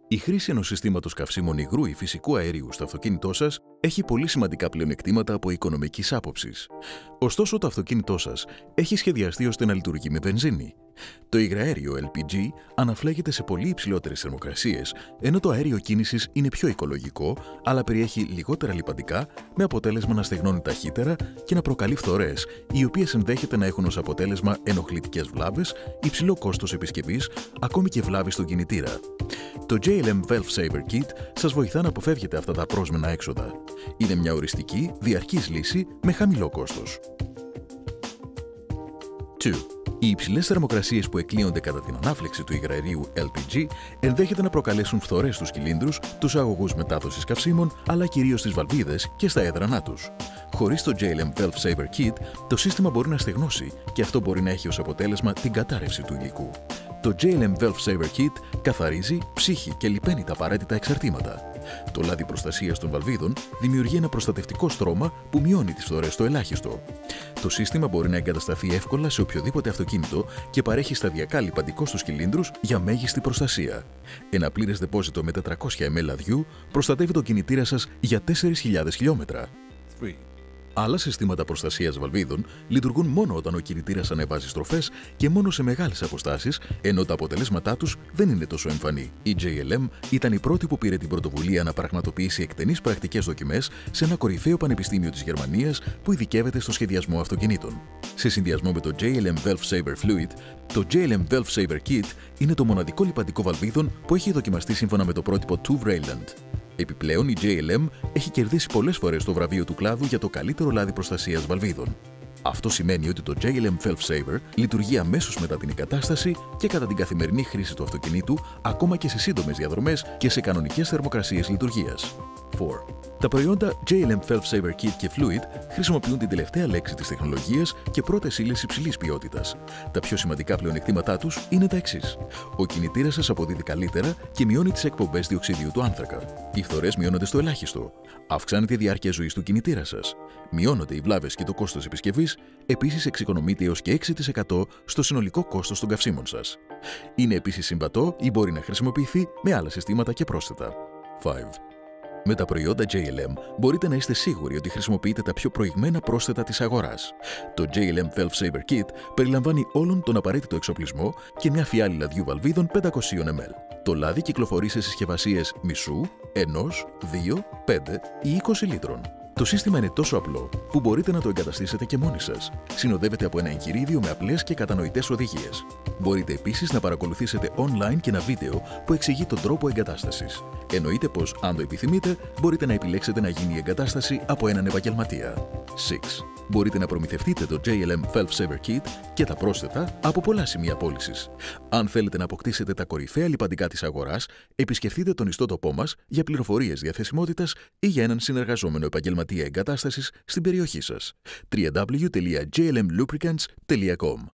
Η χρήση ενός συστήματος καυσίμων υγρού ή φυσικού αερίου στο αυτοκίνητό σας έχει πολύ σημαντικά πλεονεκτήματα από οικονομικής άποψης. Ωστόσο, το αυτοκίνητό σας έχει σχεδιαστεί ώστε να λειτουργεί με βενζίνη. Το υγραέριο LPG αναφλέγεται σε πολύ υψηλότερες θερμοκρασίες, ενώ το αέριο κίνησης είναι πιο οικολογικό, αλλά περιέχει λιγότερα λιπαντικά, με αποτέλεσμα να στεγνώνει ταχύτερα και να προκαλεί φθορές, οι οποίες ενδέχεται να έχουν ως αποτέλεσμα ενοχλητικές βλάβες, υψηλό κόστος επισκευής, ακόμη και βλάβη στον κινητήρα. Το JLM Valve Saver Kit σας βοηθά να αποφεύγετε αυτά τα απρόσμενα έξοδα. Είναι μια οριστική, διαρκής λύση με χαμηλό κόστος. 2. Οι υψηλές θερμοκρασίες που εκλείονται κατά την ανάφλεξη του υγραερίου LPG ενδέχεται να προκαλέσουν φθορές στους κυλίνδρους, τους αγωγούς μετάδοσης καυσίμων, αλλά κυρίως στις βαλβίδες και στα έδρανά τους. Χωρίς το JLM Valve Saver Kit, το σύστημα μπορεί να στεγνώσει και αυτό μπορεί να έχει ως αποτέλεσμα την κατάρρευση του υλικού. Το JLM Valve Saver Kit καθαρίζει, ψύχει και λιπαίνει τα απαραίτητα εξαρτήματα. Το λάδι προστασίας των βαλβίδων δημιουργεί ένα προστατευτικό στρώμα που μειώνει τις φθορές στο ελάχιστο. Το σύστημα μπορεί να εγκατασταθεί εύκολα σε οποιοδήποτε αυτοκίνητο και παρέχει σταδιακά λιπαντικό στους κυλίνδρους για μέγιστη προστασία. Ένα πλήρες δεπόζιτο με 400 ml λαδιού προστατεύει τον κινητήρα σας για 4.000 χιλιόμετρα. 3. Άλλα συστήματα προστασίας βαλβίδων λειτουργούν μόνο όταν ο κινητήρας ανεβάζει στροφές και μόνο σε μεγάλες αποστάσεις, ενώ τα αποτελέσματά τους δεν είναι τόσο εμφανή. Η JLM ήταν η πρώτη που πήρε την πρωτοβουλία να πραγματοποιήσει εκτενείς πρακτικές δοκιμές σε ένα κορυφαίο πανεπιστήμιο της Γερμανίας που ειδικεύεται στο σχεδιασμό αυτοκινήτων. Σε συνδυασμό με το JLM Valve Saver Fluid, το JLM Valve Saver Kit είναι το μοναδικό λιπαντικό βαλβίδων που έχει δοκιμαστεί σύμφωνα με το πρότυπο TÜV Rheinland. Επιπλέον, η JLM έχει κερδίσει πολλές φορές το βραβείο του κλάδου για το καλύτερο λάδι προστασίας βαλβίδων. Αυτό σημαίνει ότι το JLM Valve Saver λειτουργεί αμέσως μετά την εγκατάσταση και κατά την καθημερινή χρήση του αυτοκινήτου, ακόμα και σε σύντομες διαδρομές και σε κανονικές θερμοκρασίες λειτουργίας. 4. Τα προϊόντα JLM Valve Saver Kit και Fluid χρησιμοποιούν την τελευταία λέξη της τεχνολογίας και πρώτες ύλες υψηλής ποιότητας. Τα πιο σημαντικά πλεονεκτήματά τους είναι τα εξής. Ο κινητήρας σας αποδίδει καλύτερα και μειώνει τις εκπομπές διοξιδίου του άνθρακα. Οι φθορές μειώνονται στο ελάχιστο. Αυξάνεται η διάρκεια ζωής του κινητήρα σας. Μειώνονται οι βλάβες και το κόστος επισκευής. Επίσης, εξοικονομείται έως και 6% στο συνολικό κόστος των καυσίμων σας. Είναι επίσης συμβατό ή μπορεί να χρησιμοποιηθεί με άλλα συστήματα και πρόσθετα. 5. Με τα προϊόντα JLM μπορείτε να είστε σίγουροι ότι χρησιμοποιείτε τα πιο προηγμένα πρόσθετα της αγοράς. Το JLM Valve Saver Kit περιλαμβάνει όλον τον απαραίτητο εξοπλισμό και μια φιάλη λαδιού βαλβίδων 500 ml. Το λάδι κυκλοφορεί σε συσκευασίες μισού, 1, 2, 5 ή 20 λίτρων. Το σύστημα είναι τόσο απλό που μπορείτε να το εγκαταστήσετε και μόνοι σας. Συνοδεύεται από ένα εγχειρίδιο με απλές και κατανοητές οδηγίες. Μπορείτε επίσης να παρακολουθήσετε online και ένα βίντεο που εξηγεί τον τρόπο εγκατάστασης. Εννοείται πως, αν το επιθυμείτε, μπορείτε να επιλέξετε να γίνει η εγκατάσταση από έναν επαγγελματία. 6. Μπορείτε να προμηθευτείτε το JLM Valve Saver Kit και τα πρόσθετα από πολλά σημεία πώλησης. Αν θέλετε να αποκτήσετε τα κορυφαία λιπαντικά της αγοράς, επισκεφτείτε τον ιστότοπό μας για πληροφορίες διαθεσιμότητας ή για έναν συνεργαζόμενο επαγγελματία εγκατάστασης στην περιοχή σας. www.jlmlubricants.com